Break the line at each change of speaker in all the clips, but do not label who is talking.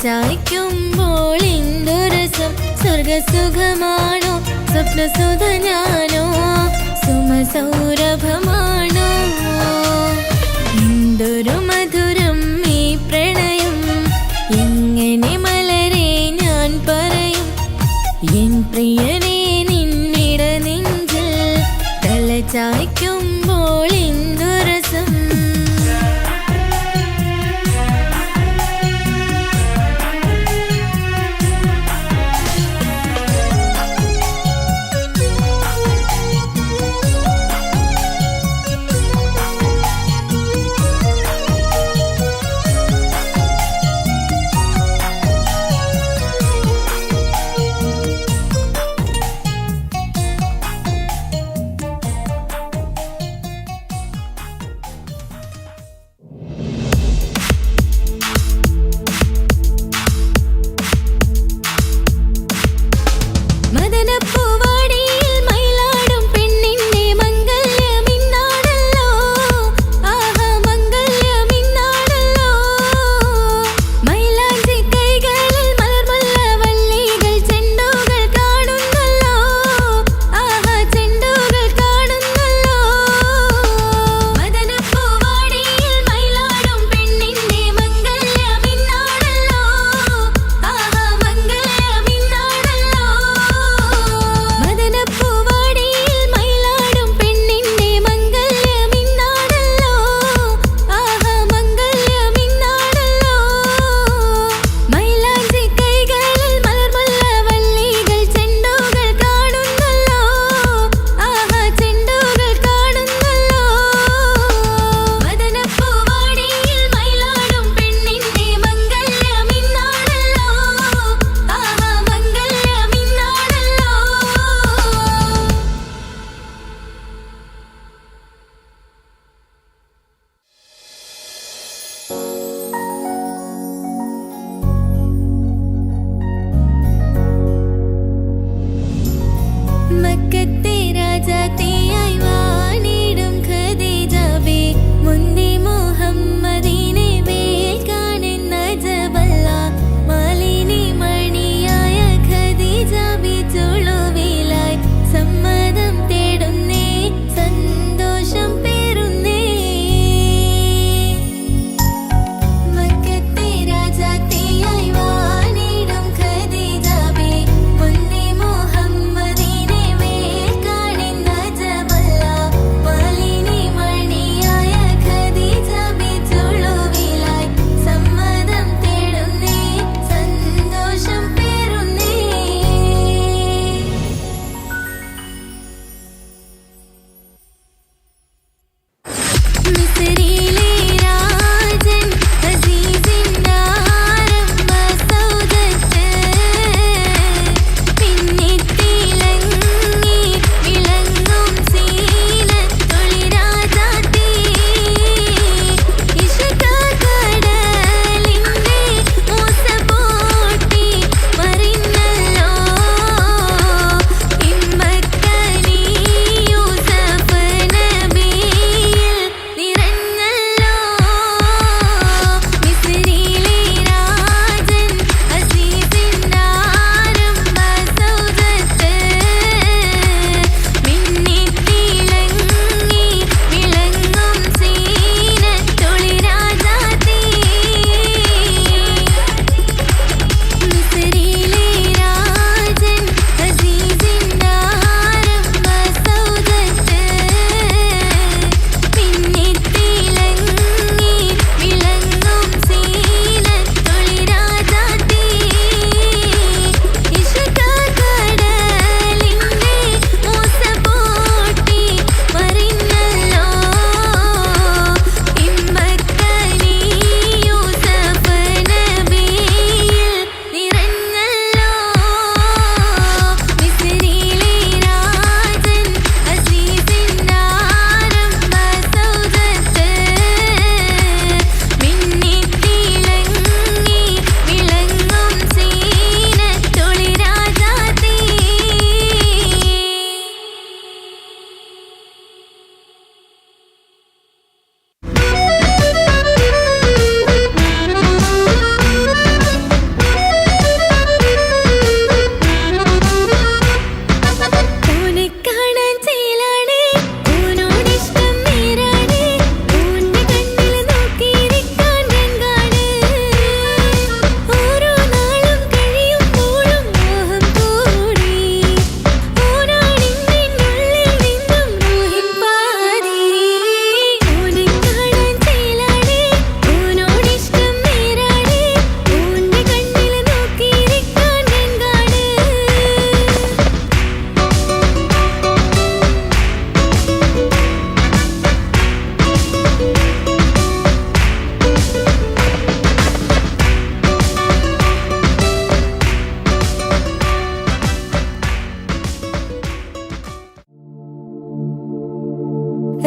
തലചായ്ക്കുമ്പോൾ എന്തൊരസം സ്വർഗസുഖമാണോ സ്വപ്നസുധനാനോ സുമസൗരഭമാണോ എന്തൊരു മധുരം ഈ പ്രണയം എങ്ങനെ മലരെ ഞാൻ പറയും എൻ പ്രിയനെ നിന്നിട നെഞ്ചിൽ തലചായ്ക്കുമ്പോൾ എന്തൊരസം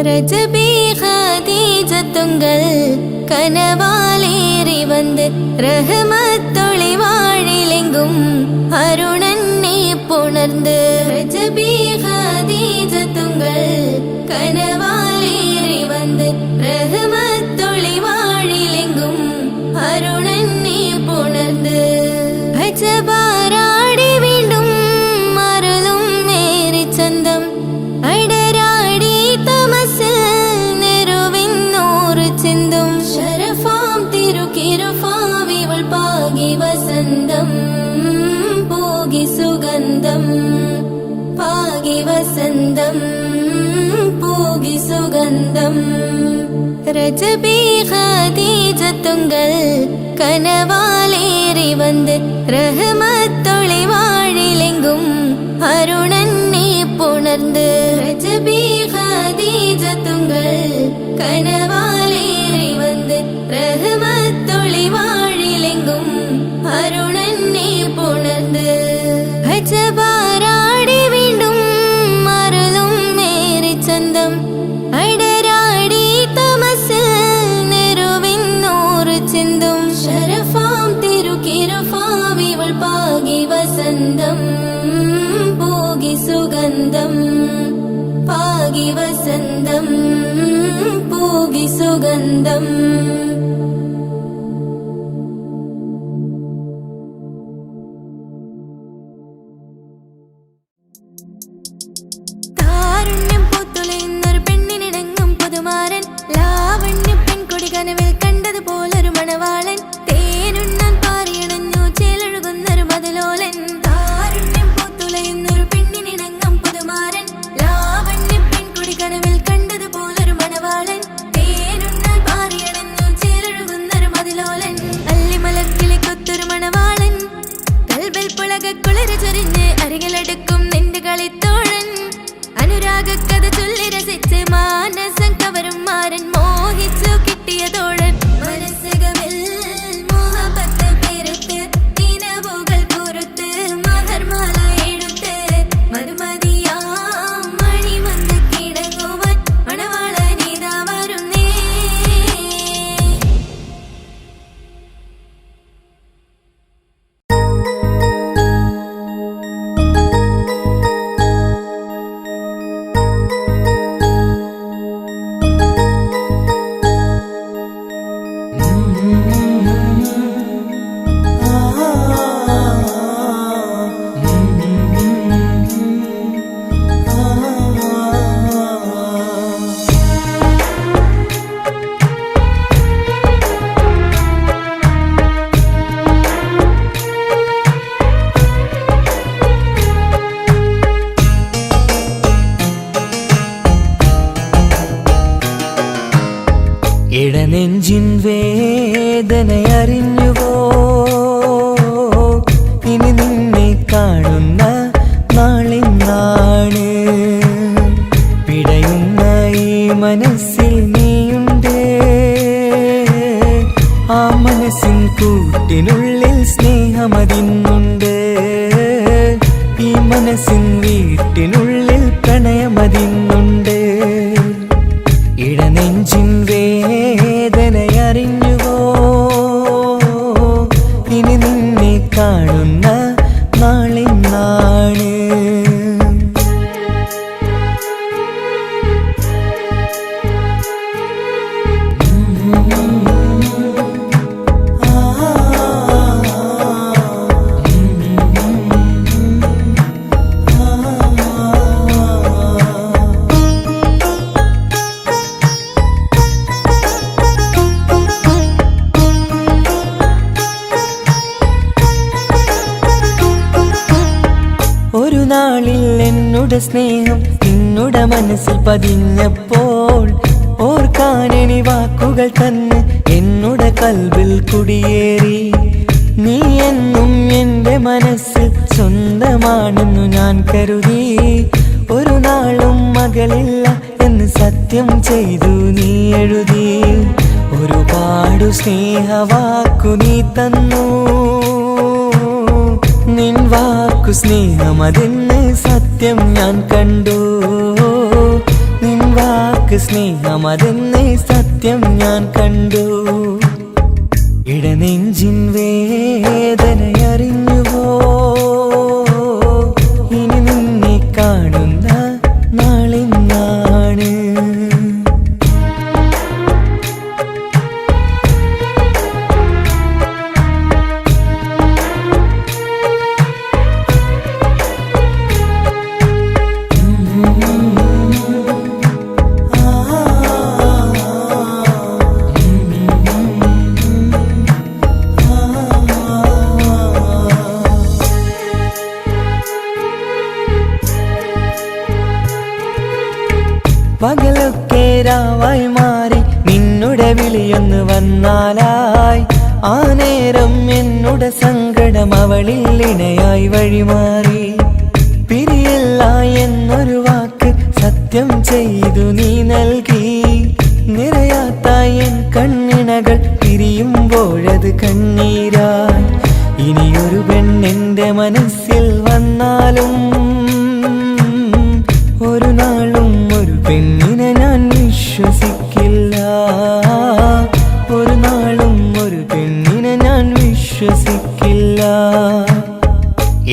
ரஜபி ஹதீஜத்துங்கள் கனவாலேறி வந்து ரஹமத்தொளி வாழிலெங்கும் அருணன்னே புணர்ந்து ரஜபி ஹதீஜத்துங்கள் கனவாலேறி வந்து ரஹமத்தொளி வாழிலெங்கும் அருணன்னே புணர்ந்து அஜபாராடி வீண்டும் அருளும் மேரி சந்தம் அடராடி தமசில் நெருவின் நூறு சிந்தும் ஷரஃபாம் திருக்கிருஃபாவிவள் பாகி வசந்தம் போகி சுகந்தம் பாகி வசந்தம் போகி சுகந்தம் ரஜபி ஹதீஜத்துங்கள் கனவாலேறி வந்து ரஹமத்தொளி வாழிலெங்கும் அருணன்னே புணர்ந்து ரஜபி ஹதீஜத்துங்கள் கனவாலேறி வந்து ரஹமத்தொளி வாழிலெங்கும் அருணன்னே புணர்ந்து அஜபாராடி வீண்டும் அருளும் மேரி சந்தம் அடராடி தமசில் நெருவின் நூறு சிந்தும் ஷரஃபாம் திருக்கிருஃபாவிவள் பாகி வசந்தம் போகி சுகந்தம் பாகி வசந்தம் போகி சுகந்தம் താരുണ്യം പൂത്തുലയുന്നൊരു പെണ്ണിനിണങ്ങും പുതുമാരൻ ലാവണ്യ പെൺകൊടി കനവിൽ കണ്ടതുപോലൊരു മണവാളൻ തേനുണ്ണാൻ പാറിയണഞ്ഞു ചേലൊഴുകുന്നൊരു മതിലോലൻ താരുണ്യം പൂത്തുലയുന്നൊരു പെണ്ണിനിണങ്ങും പുതുമാരൻ ലാവണ്യ പെൺകൊടി കനവിൽ കണ്ടതുപോലൊരു മണവാളൻ തേനുണ്ണാൻ പാറിയണഞ്ഞു ചേലൊഴുകുന്നൊരു മതിലോലൻ അല്ലിമലക്കിളി കൊത്തൊരു മണവാളൻ കൽബിൽ പുളകുളിര ചൊരിഞ്ഞ് അരികിലടുക്കും നിന്റെ കളിത്തോഴൻ അനുരാഗക്കഥ ചൊല്ലി രസിച്ച് മാനസം കവരും മാരൻ മോഹിച്ചു കിട്ടിയ തോഴൻ മനസ്സുകളിൽ മോഹബത്ത് പെരുത്ത് കിനവുകൾ കുറുത്ത് മഹർമാല എടുത്ത് മധുമതിയാം മണിമന്ത് കിടങ്ങുവാൻ മണവാളനിതാ വരുന്നേ
ഇടനെഞ്ചിൻ വേദനയറിഞ്ഞുവോ ഇനി നിന്നെ കാണുന്ന നാളെന്നാണ് പിടയുന്ന ഈ മനസ്സിൽ നീയുണ്ട് ആ മനസ്സിൻ കൂട്ടിനുള്ളിൽ സ്നേഹമതിന്നുണ്ട് ഈ മനസ്സിൻ വീട്ടിനുള്ളിൽ പ്രണയമതിന്നുണ്ട് ഇടനെഞ്ചിൻ വേദനയറിഞ്ഞുവോ ഇനി നിന്നെ കാണുന്ന നാളെന്നാണ് ഒരു നാളിൽ എന്നുടെ സ്നേഹം നിന്നുടെ മനസ്സിൽ പതിഞ്ഞപ്പോൾ ഓർക്കാനെനി വാക്കുകൾ തന്ന് എന്നുടെ കൽബിൽ കുടിയേറി നീ എന്നും എൻ്റെ മനസ്സിൽ സ്വന്തമാണെന്നു ഞാൻ കരുതി ഒരു നാളും മകളില്ല എന്ന് സത്യം ചെയ്തു നീ എഴുതി ഒരുപാടു സ്നേഹവാക്കു നീ തന്നു നിൻ വാക്കു സ്നേഹമതെന്ന് സത്യം ഞാൻ കണ്ടു നിൻ വാക്കു വാക്ക് സ്നേഹമതെന്നേ സത്യം ഞാൻ കണ്ടു. ഇടനെഞ്ചിൻ വേദനയറിഞ്ഞുവോ? ഇനി നിന്നെ കാണുന്ന നാളിന്നാണ്. പകലൊക്കെ രാവായി മാറി നിന്നുടെ വിളിയൊന്ന് വന്നാലായി. ആ നേരം എന്നുടെ സങ്കടം അവളിൽ ഇണയായി വഴിമാറി. പിരിയല്ല എന്നൊരു വാക്ക് സത്യം ചെയ്തു നീ നൽകി. നിറയാത്ത എൻ കണ്ണിണകൾ പിരിയുമ്പോഴത് കണ്ണീരായി. ഇനിയൊരു പെണ്ണെന്റെ മനസ്സിൽ വന്നാലും ഒരു നാളും ഒരു പെണ്ണിനെ ഞാൻ വിശ്വസിക്കില്ല. ഒരു നാളും ഒരു പെണ്ണിനെ ഞാൻ വിശ്വസിക്കില്ല.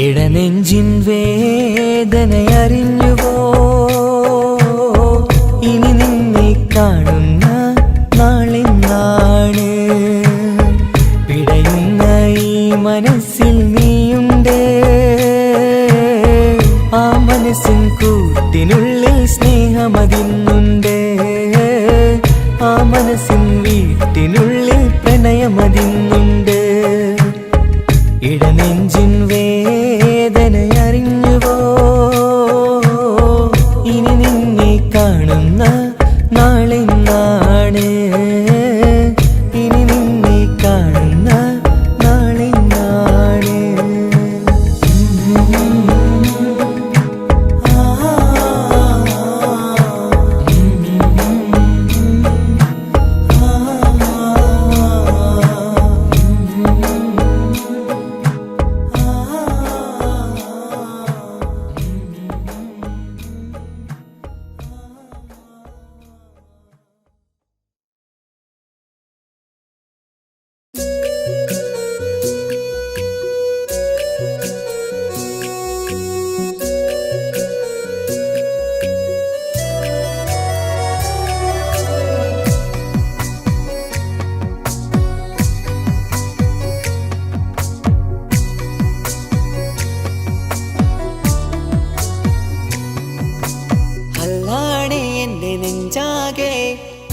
ഇടനെഞ്ചിൻ വേദനയറിഞ്ഞുവോ? ഇനി നിന്നെ കാണുന്ന നാളിന്നാണ്. പിടയുന്ന ഈ മനസ്സിൽ നീയുണ്ട്. ആ മനസ്സിൻ കൂട്ടിനുള്ളിൽ സ്നേഹമതിന്നുണ്ട്. ആ മനസ്സിൻ വീട്ടിനുള്ളിൽ പ്രണയമതിന്നുണ്ട്. ഇടനെഞ്ചിൻ വേദനയറിഞ്ഞുവോ? ഇനി നിന്നെ കാണുന്ന നാളിന്നാണ്. ഇനി നിന്നെ കാണുന്ന നാളിന്നാണ്.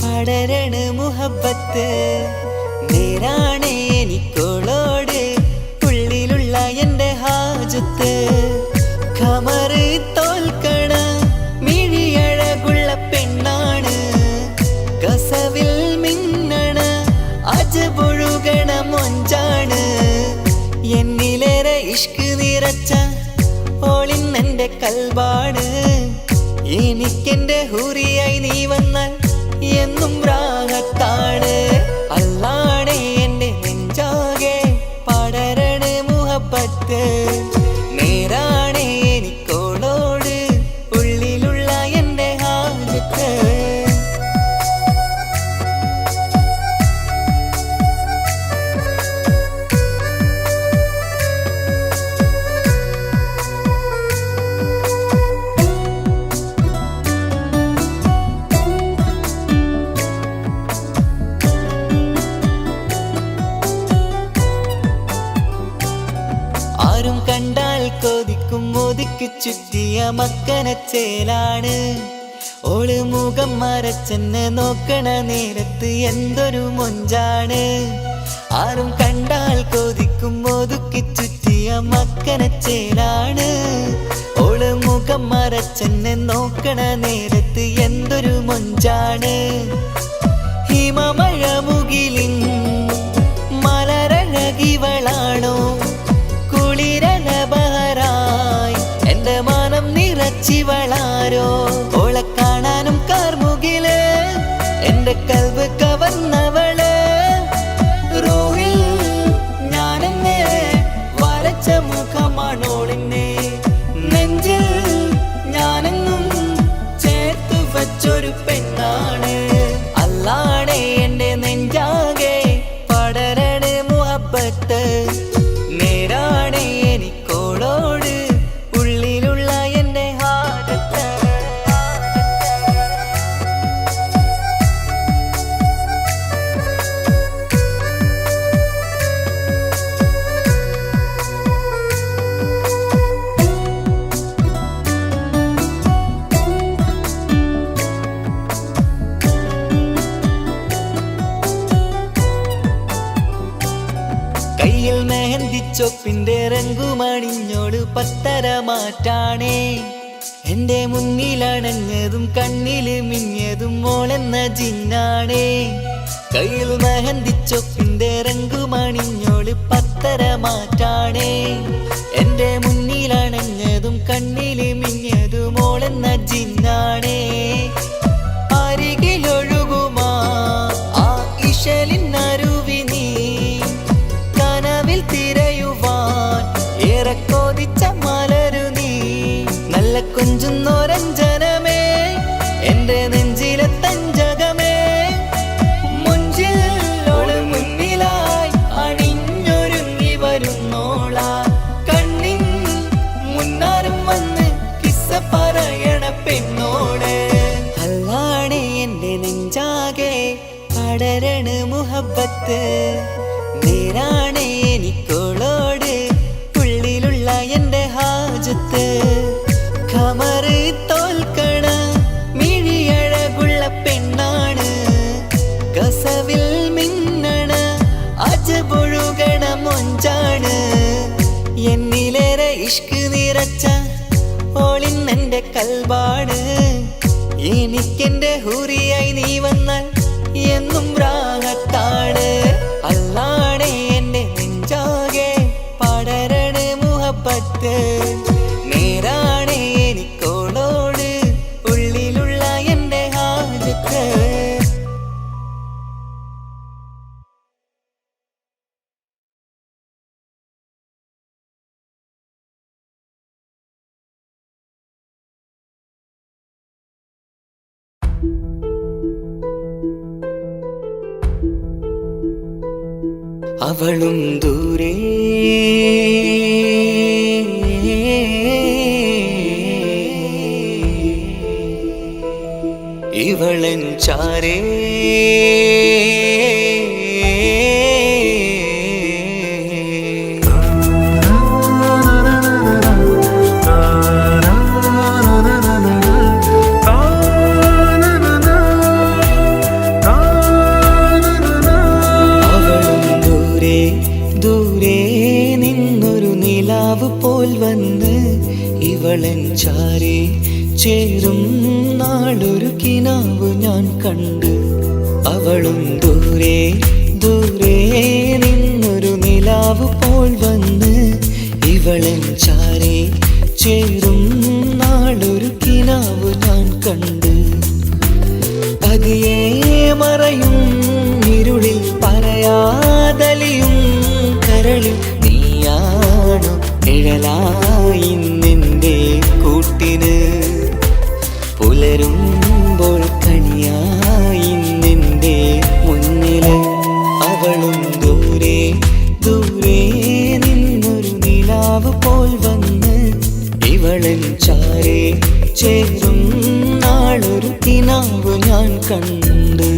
പടരണ മുഹബത്ത് നേരാണ് എനിക്കോളോട് ഉള്ളിലുള്ള എൻ്റെ ഹാജത്ത്. ഖമറ് തോൽക്കണ മിഴിയഴകുള്ള പെണ്ണാണ്. കസവിൽ മിന്നണ അജപൊഴുകണ മൊഞ്ചാണ്. എന്നിലേറെ ഇഷ്ക് നിറച്ച ഓളിന്നെൻ്റെ കൽബാണ്. എനിക്കെന്റെ ഹൂറിയായി നീ വന്നാൽ എന്നും രാഗത്താണ്. അല്ലാണേ എൻ്റെ നെഞ്ചാകെ പടരണ മുഹബത്ത് നേരാണേ എനിക്കോളോട് ഉള്ളിലുള്ള എൻ്റെ ഹാജത്ത്. കണ്ടാൽ കൊതിക്കും ഒതുക്കി ചുറ്റിയ മക്കനച്ചേലാണ്. ഓള് മുഖം മറച്ചെന്നെ നോക്കണ നേരത്ത് എന്തൊരു മൊഞ്ചാണ്. ആരും കണ്ടാൽ കൊതിക്കും ഒതുക്കി ചുറ്റിയ മക്കനച്ചേലാണ്. ഓള് മുഖം മറച്ചെന്നെ നോക്കണ നേരത്ത് എന്തൊരു മൊഞ്ചാണ്. ഹിമമഴ മുകിലിൻ മലരഴകിവളാണോ കുളിരലബഹരായി എൻ്റെ മാനം നിറച്ചിവളാരോ. ഓളെ കാണാനും കാർമുകില് എൻ്റെ കൽബ് കവർന്നവള്. റൂഹിൽ ഞാനെന്നെ വരച്ച മുഖമാണോളിന്നെ. നെഞ്ചിൽ ഞാനെന്നും ചേർത്തു വച്ചൊരു പെണ്ണാ. കയ്യിൽ മെഹന്തിച്ചൊപ്പിന്റെ രംഗുമണിഞ്ഞോട് പത്തര മാറ്റാണേ എന്റെ മുന്നിലണഞ്ഞതും കണ്ണില് മിഞ്ഞതും മോളെന്ന ജിന്നാണേ കയ്യിൽ മെഹന്തിച്ചൊപ്പിന്റെ രംഗുമണിഞ്ഞോട് പത്തര മാറ്റാണേ എന്റെ മുന്നിലണഞ്ഞതും കണ്ണില് മിഞ്ഞതും മോളെന്ന ജിന്നാണേ അരികിലൊഴുകുമാ ആ ഇശലിനരുവി നീ കനവിൽ തിരയുവാൻ ഏറെ കൊതിച്ച മലരു നീ നല്ല കുഞ്ചുന്നോരഞ്ജനമേ എന്റെ നെഞ്ചിലെ തഞ്ചകമേ മുഞ്ചിലോട് മുന്നിലായി അണിഞ്ഞൊരുങ്ങി വരുന്നോള കണ്ണിൻ മുന്നാരും വന്ന് കിസ്സ പറയണ പെണ്ണോട് അല്ലാണേ എന്റെ നെഞ്ചാകെ പടരണ മുഹബത്ത് നേരാണേ എനിക്കോളോട് ഉള്ളിലുള്ള എന്റെ ഹാജത്ത് ഖമറ് തോൽക്കണ മിഴിയഴകുള്ള പെണ്ണാണ് കസവിൽ മിന്നണ അജബൊഴുകണ മൊഞ്ചാണ് എന്നിലേറെ ഇഷ്ക് നിറച്ച ഓളിന്നെന്റെ കൽബാണ് എനിക്കെന്റെ ഹൂറിയായി നീ വന്നാൽ എന്നും രാഗത്താണ് അല്ലാണേ എന്റെ നെഞ്ചാകെ പടരണ മുഹബത്ത് നേരാണേ എനിക്കോളോട് ഉള്ളിലുള്ള എന്റെ ഹാജത്ത് അവളും ദൂരെ ഇവളൻ ചാരേ പോൽ വന്ന് ഇവളൻ ചാരി ചേരും നാളൊരു കിനാവ് ഞാൻ കണ്ട് അവളും ദൂരെ ദൂരെ നിന്നൊരു നിലാവ് പോൽ വന്ന് ഇവളൻ ചാരി ചേരും നാളൊരു കിനാവ് ഞാൻ കണ്ട് പതിയെ മറയും ഇരുളിൽ പറയാതലിയും കരളിൽ നീയാണു നിഴലായി നിന്റെ കൂട്ടിന് പുലരുമ്പോൾ കണിയായി നിന്റെ മുന്നില് അവളും ദൂരെ ദൂരെ നിന്നൊരു നിലാവ് പോൽ വന്ന് ഇവളൻ ചാരേ ചേരും നാളൊരു കിനാവ് ഞാൻ കണ്ട്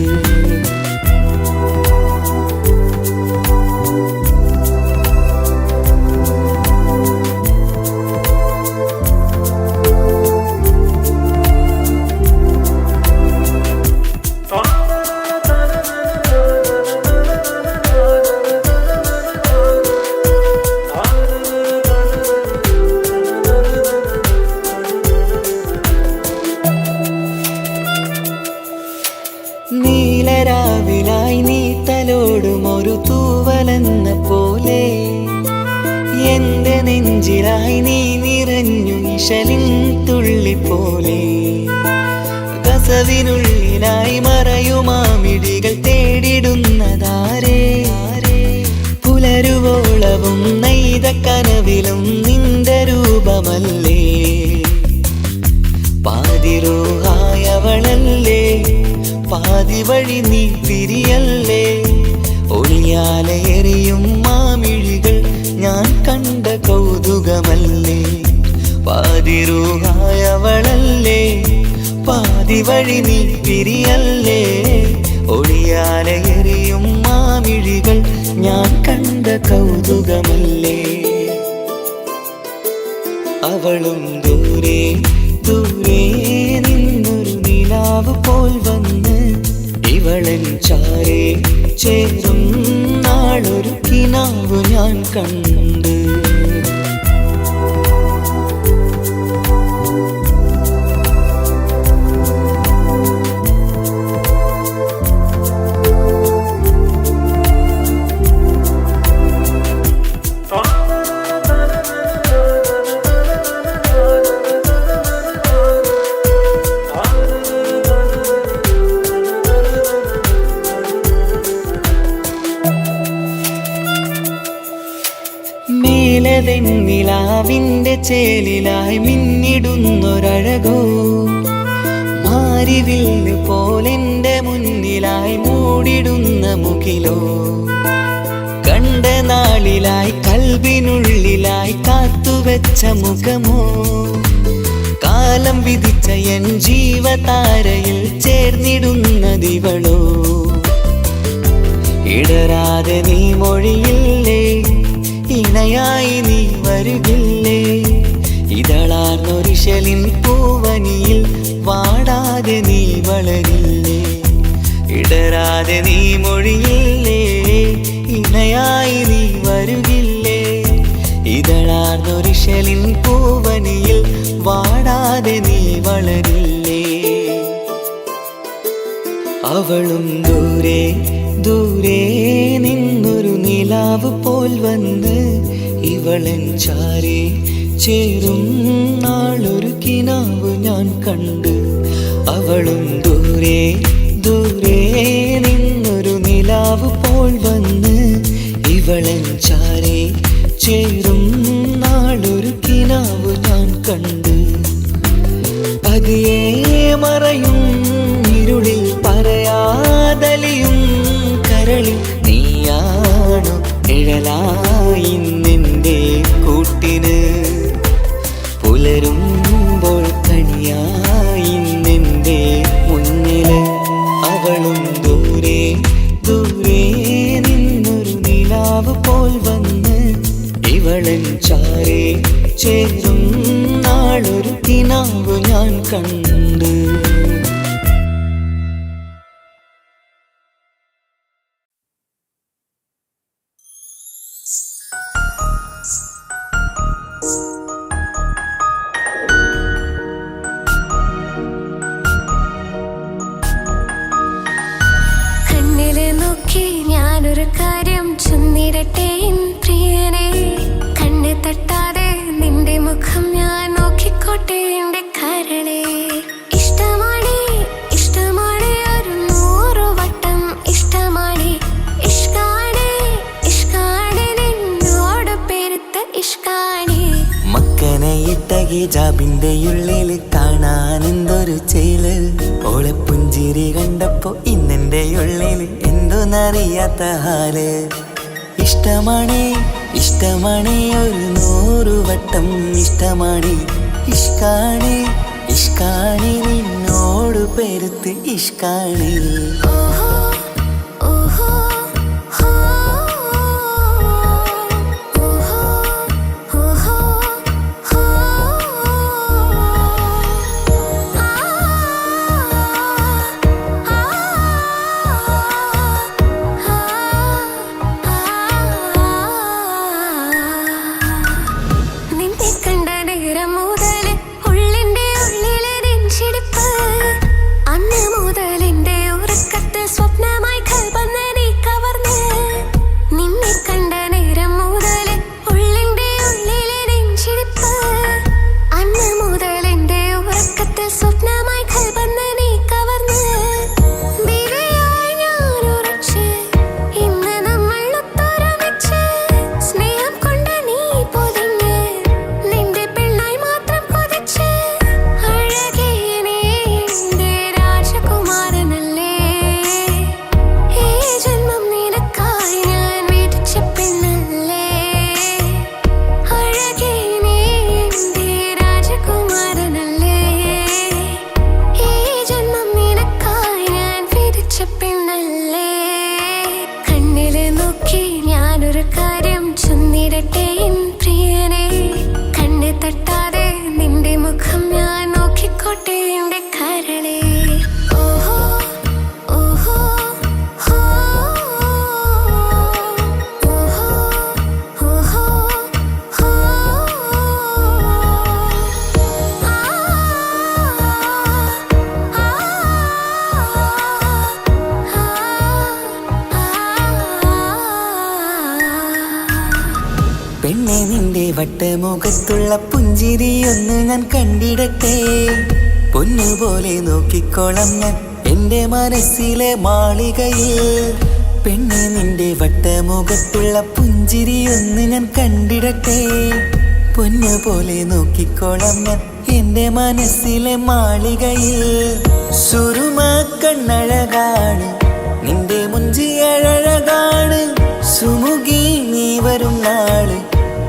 നീലരാവിലായി നീ തലോടും ഒരു തൂവലെന്ന പോലെ എന്റെ നെഞ്ചിലായി നീ നിറഞ്ഞു ഇശലിൻ തുള്ളി പോലെ കസവിനുള്ളിലായി മറയുമാമിടികൾ തേടിടുന്നതാരേ പുലരുവോളവും നെയ്ത കനവിലും നിന്റെ രൂപമല്ലേ പാതിരൂഹായവളല്ലേ പാതി വഴി നീ തിരിയല്ലേ ഒളിയാലെറിയും മാമിഴികൾ ഞാൻ കണ്ട കൗതുകമല്ലേ പാതിരൂഹായവളല്ലേ പാതി വഴി നീ തിരിയല്ലേ ഒളിയാലെറിയും മാമിഴികൾ ഞാൻ കണ്ട കൗതുകമല്ലേ അവളും ദൂരെ ദൂരെ നിന്നൊരു നിലാവ് പോൽ വന്ന് ഇവളൻ ചാരേ ചേരും നാളൊരു കിനാവ് കിനാവു ഞാൻ കണ്ട്. മേലതെന്നിലാവിൻ്റെ ചേലിലായി മിന്നിടുന്നൊരഴകോ, മാരിവില്ല് പോലെൻ്റെ മുന്നിലായി മൂടിടുന്ന മുകിലോ, കണ്ട നാളിലായി കൽബിനുള്ളിലായി കാത്തുവെച്ച മുഖമോ, കാലം വിധിച്ച എൻ ജീവതാരയിൽ ചേർന്നിടുന്നതിവളോ. ഇടരാതെ നീ മൊഴിയില്ലേ, ഇണയായി നീ വരുകില്ലേ, ഇതളാർന്നൊരിശലിൻ പൂവനിയിൽ വാടാതെ നീ വളരില്ലേ. ഇടരാതെ നീ മൊഴിയില്ലേ, ഇണയായി നീ വരുകില്ലേ, ഇതളാർന്നൊരിശലിൻ പൂവനിയിൽ വാടാതെ നീ വളരില്ലേ. അവളും ദൂരെ ദൂരെ നിന്നൊരു നിലാവ് പോൽ വന്ന് ഇവളൻ ചാരെ ചേരും നാളൊരു കിനാവ് ഞാൻ കണ്ട്. അവളും ദൂരെ ദൂരെ നിന്നൊരു നിലാവ് പോൽ വന്ന് ഇവളൻ ചാരെ ചേരും നാളൊരു കിനാവ് ഞാൻ കണ്ട്. പതിയെ മറയും ഇരുളിൽ പറയാതലിയും കരളിൽ നീയാണു നിഴലായി നിന്റെ കൂട്ടിന്, പുലരുമ്പോൾ കണിയായി നിന്റെ മുന്നില്. അവളും ദൂരെ ദൂരെ നിന്നൊരു നിലാവ് പോൽ വന്ന് ഇവളൻ ചാരെ ചേരും നാളൊരു കിനാവ് ഞാൻ കണ്ട്.
കണ്ണില് നോക്കി ഞാനൊരു കാര്യം ചൊന്നിടട്ടെ പ്രിയനെ, കണ്ണ് തട്ടാതെ നിന്റെ മുഖം ഞാൻ നോക്കിക്കോട്ടെ എന്റെ കരളെ. ഇഷ്ടമാണ് ഇഷ്ടമാണ് ഒരു 100 വട്ടം ഇഷ്ടമാണ്, ഇഷ്കാണ് ഇഷ്കാണ് നിന്നോട് പെരുത്ത ഇഷ്കാണ്.
മക്കനയിട്ട ഹിജാബിന്റെ ഉള്ളില് കാണാൻ എന്തൊരു ചേല്, ഓളെ പുഞ്ചിരി കണ്ടപ്പോ ഇന്നെന്റെ ഉള്ളില് എന്തോന്നറിയാത്ത ഹാല്. ഇഷ്ടമാണ് ഇഷ്ടമാണ് ഒരു 100 വട്ടം ഇഷ്ടമാണ്, ഇഷ്കാണ് ഇഷ്കാണ് നിന്നോട് പെരുത്ത് ഇഷ്കാണ്.
ഓഹോ ഓഹോ ഹോ ഓഹോ ഓഹോ ഹോ ആ നിന്നെ കണ്ട നേരം മുതൽ ഉള്ളിന്റെ ഉള്ളിലെ നെഞ്ചിടിപ്പ്, അന്ന് മുതൽ എന്റെ ഉറക്കത്തിൽ സ്വപ്നം
പെണ്ണെ നിന്റെ വട്ടമുഖത്തുള്ള പുഞ്ചിരിയൊന്ന് ഞാൻ കണ്ടിടട്ടെ. പൊന്നുപോലെ നോക്കിക്കോളം ഞാൻ എൻ്റെ മനസ്സിലെ മാളികയിൽ. പെണ്ണെ നിന്റെ വട്ടമുഖത്തുള്ള പുഞ്ചിരിയൊന്ന് ഞാൻ കണ്ടിടട്ടെ. പൊന്നുപോലെ നോക്കിക്കോളം ഞാൻ എൻ്റെ മനസ്സിലെ മാളികയിൽ. സുറുമ കണ്ണഴകാണ് നിന്റെ മുഞ്ചിയഴകാണ്. സുമുഖി നീ വരും നാള്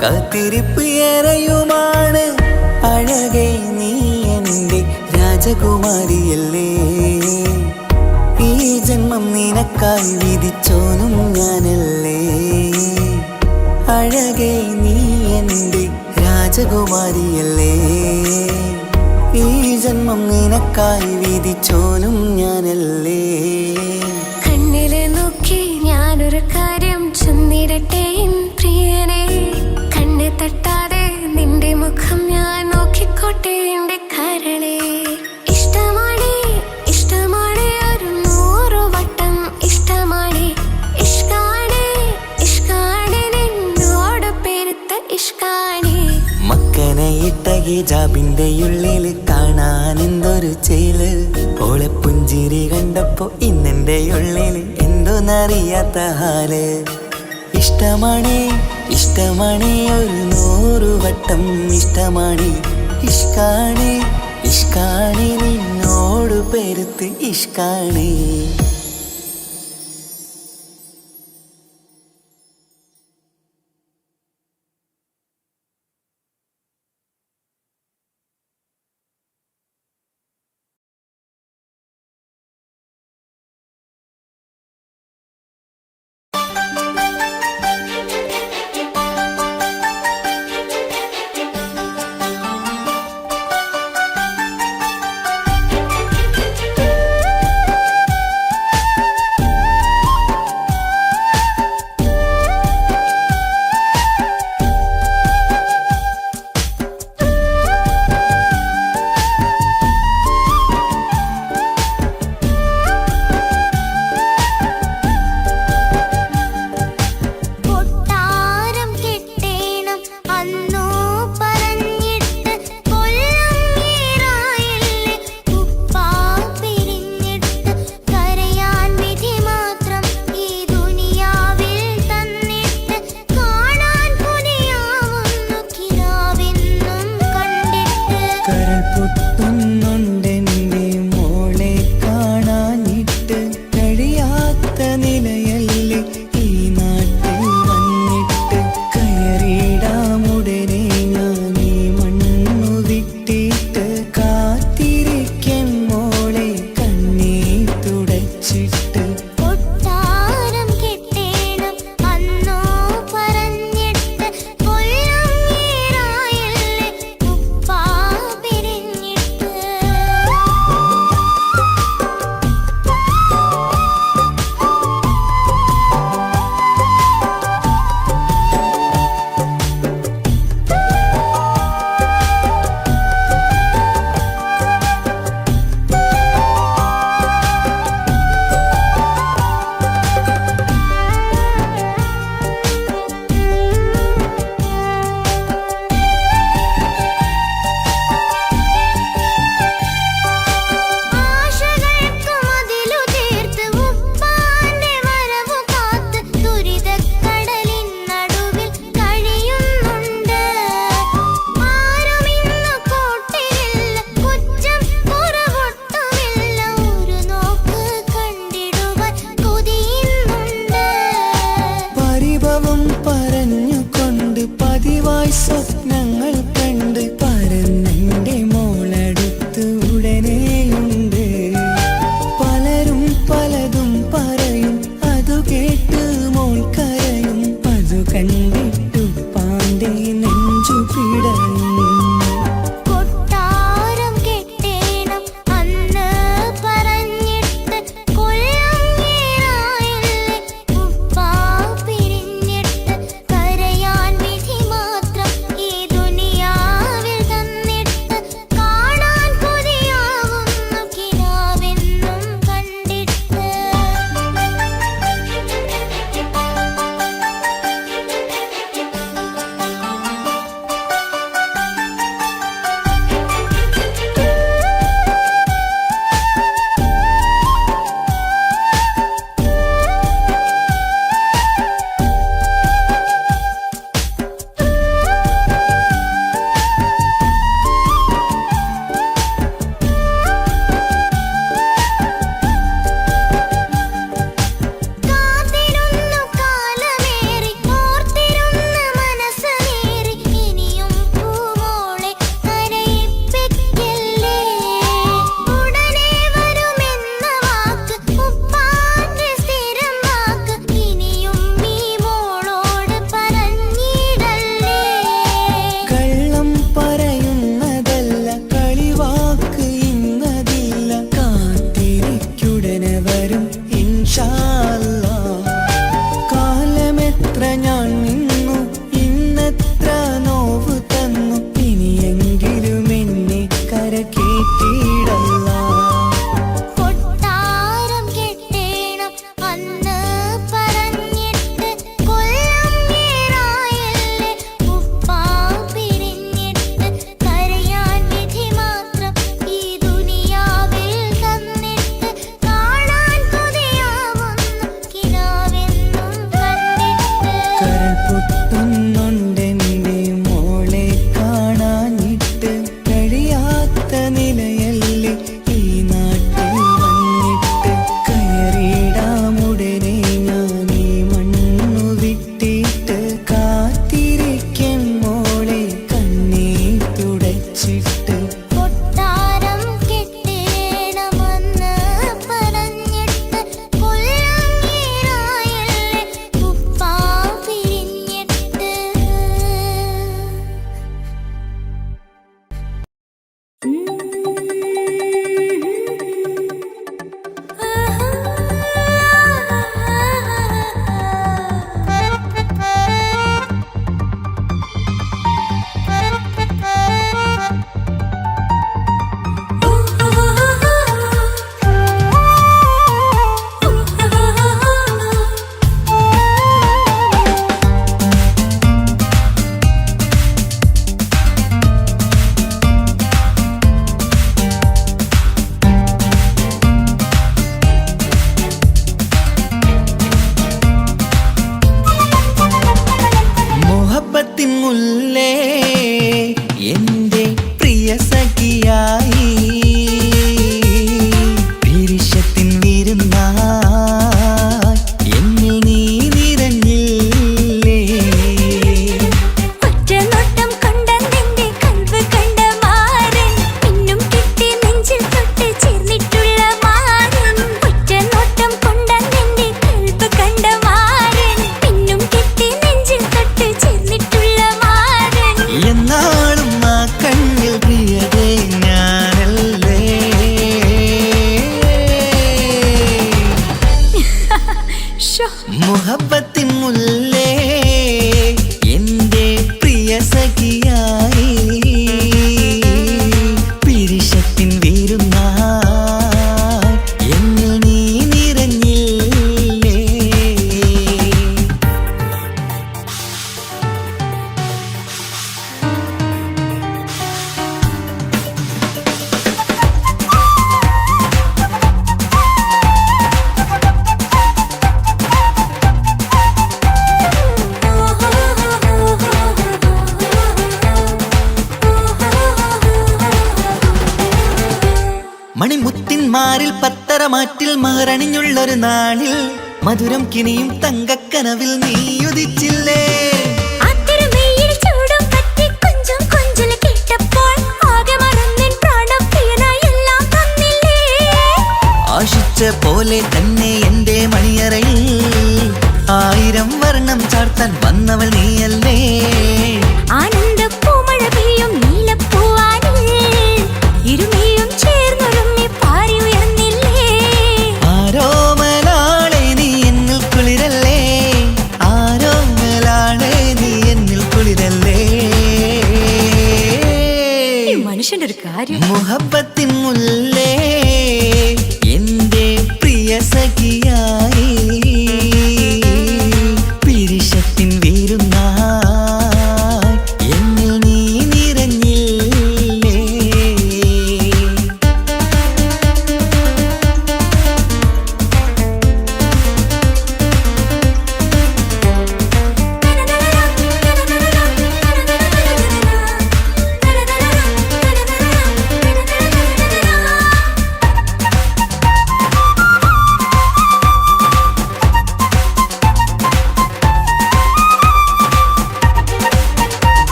കാത്തിരിപ്പ് ഏറെയുമാണ്. അഴകേ നീ എൻ്റെ രാജകുമാരിയല്ലേ. ഈ ജന്മം നിനക്കായി വിധിച്ചോനും ഞാനല്ലേ. അഴകേ നീ എൻ്റെ രാജകുമാരിയല്ലേ. ഈ ജന്മം നിനക്കായി വിധിച്ചോനും ഞാനല്ലേ.
കണ്ണിലെ നോക്കി ഞാനൊരു കാര്യം ചൊന്നിടട്ടെ പ്രിയനെ. കണ്ണ് തട്ടാതെ നിന്റെ മുഖം ഞാൻ നോക്കിക്കോട്ടെ എൻ്റെ കരളെ. ഇഷ്ടമാണ് ഇഷ്ടമാണ് ഒരു 100 വട്ടം ഇഷ്ടമാണ്. ഇഷ്കാണ് ഇഷ്കാണ് നിന്നോട് പെരുത്ത ഇഷ്കാണ്.
മക്കനയിട്ട ഹിജാബിന്റെ ഉള്ളില് കാണാൻ എന്തൊരു ചേല്. ഓളെ പുഞ്ചിരി കണ്ടപ്പോ ഇന്നെന്റെ ഉള്ളില് എന്തോന്നറിയാത്ത ഹാല്. ഇഷ്ടമാണ് ഇഷ്ടമാണ് ഒരു 100 വട്ടം ഇഷ്ടമാണ്. ഇഷ്കാണ് ഇഷ്കാണ് നിന്നോട് പെരുത്ത് ഇഷ്കാണ്. പൊട്ടുന്നുണ്ടെൻ്റെ മോളെ കാണാനിട്ട് കഴിയാത്ത നിലയല്ലേ ഈ നാട്ടിൽ വന്നിട്ട് കയറിയിടാമുടനെ ഞാൻ ഈ മണ്ണു വിട്ടിട്ട് കാത്തിരിക്കും മോളെ കണ്ണീർ തുടച്ചിട്ട്
കൊട്ടാരം കെട്ടേണമെന്ന് പറഞ്ഞിട്ട് കൊല്ലങ്ങേറായല്ലേ ഉപ്പാ പിരിഞ്ഞിട്ട്.
മുഹബത്തിൻ മുല്ലേ എൻ്റെ പ്രിയ സഖിയായി പിരിശത്തിൻ വിരുന്നായി എന്നിൽ നീ നിറഞ്ഞില്ലേ
ഒറ്റനോട്ടം കൊണ്ടെന്റെ കൽവ് കണ്ട മാരൻ പിന്നും കെട്ടി നെഞ്ചിൽ തൊട്ട് ചേർന്നിട്ടുള്ള മാരൻ. ഒറ്റനോട്ടം കൊണ്ടെന്റെ കൽവ് കണ്ട മാരൻ പിന്നും കെട്ടി നെഞ്ചിൽ തൊട്ട് ചേർന്നിട്ടുള്ള മാരൻ.
എന്നാളും ആ കണ്ണിൽ പ്രിയതേ ഞാനല്ലേ മുഹബത്തിൻ മുല്ലേ എൻ്റെ പ്രിയ സഖിയായി പിരിശത്തിൻ വിരുന്നായി എന്നിൽ നീ നിറഞ്ഞില്ലേ മണിമുത്തിന്മാരിൽ പത്തരമാറ്റിൽ മഹറണിഞ്ഞുള്ളൊരു നാളിൽ മധുരം കിനിയും തങ്കക്കനവിൽ നീയുദിച്ചില്ലേ
അത്തരമേയിൽ ചൂടും പറ്റി കൊഞ്ചും കൊഞ്ചല് കേട്ടപ്പോൾ ആകെ മറന്നിൻ പ്രാണപ്രിയനായി എല്ലാം തന്നില്ലേ.
ആശിച്ച പോലെ തന്നെ എൻ്റെ മണിയറയിൽ 1000 വർണ്ണം ചാർത്താൻ വന്നവൾ നീയല്ലേ
ആനന്ദ പൂമഴ പെയ്യും നീലപ്പൂവാനിൽ ഇരുമയും ചേർന്നൊരുമ്മി പാറി ഉയർന്നില്ലേ.
ആരോമലാളെ നീ എന്നിൽ കുളിരല്ലേ ആരോമലാളെ നീ എന്നിൽ കുളിരല്ലേ
മനുഷ്യന്റെ ഒരു കാര്യം.
മുഹബത്തിൻ മുല്ലേ എൻ്റെ പ്രിയ സഖിയായി പിരിശത്തിൻ വിരുന്നായി എന്നിൽ നീ നിറഞ്ഞില്ലേ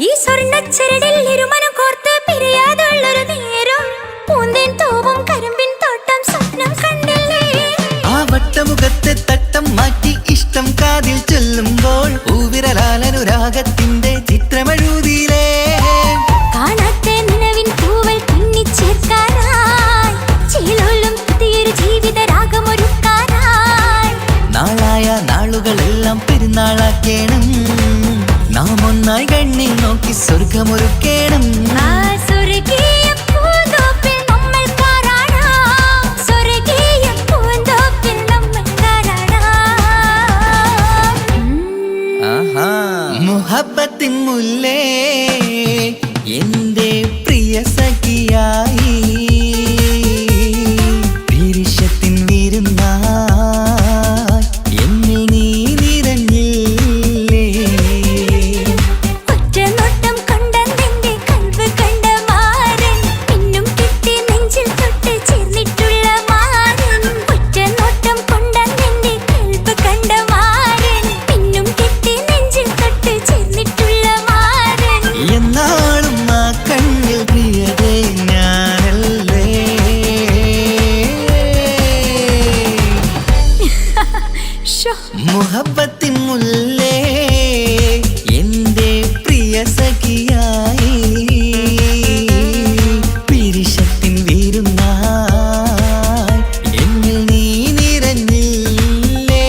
ഈ സ്വർണ്ണച്ചരടിൽ ഇരുമനം കോർത്ത് പിരിയാതുള്ളൊരു നേരം പൂന്തേൻ തോവും കരിമ്പിൻ തോട്ടം സ്വപ്നം കണ്ടില്ലേ.
ആ വട്ടമുഖത്തെ തട്ടം മാറ്റി ഇഷ്ടം കാതിൽ ചൊല്ലുമ്പോൾ പൂവിരലാലനുരാഗത്തിന്റെ ചിത്രമെഴുതിയിലേ
കാണാത്ത നിലവിൻ പൂവൽ തുന്നിച്ചേർക്കാനായി ചീലോലും പുതിയൊരു ജീവിത രാഗമൊരുക്കാനായി
നാളായ നാളുകളെല്ലാം പെരുന്നാളാക്കേണം നാം ഒന്നായി കണ്ണിൽ നോക്കി സ്വർഗമൊരുക്കേണം
ആ സ്വർഗീയ പൂന്തോപ്പിൽ നമ്മൾ പാറാടാം. സ്വർഗീയ പൂന്തോപ്പിൽ നമ്മൾ പാറാടാം.
മുഹബത്തിൻ മുല്ലേ എൻ്റെ പ്രിയ സഖിയായി പിരിശ മുഹബത്തിൻ മുല്ലേ എന്റെ പ്രിയ സഖിയായി പിരിശത്തിൻ വീരുന്നായി എന്നിൽ നീ നിറഞ്ഞില്ലേ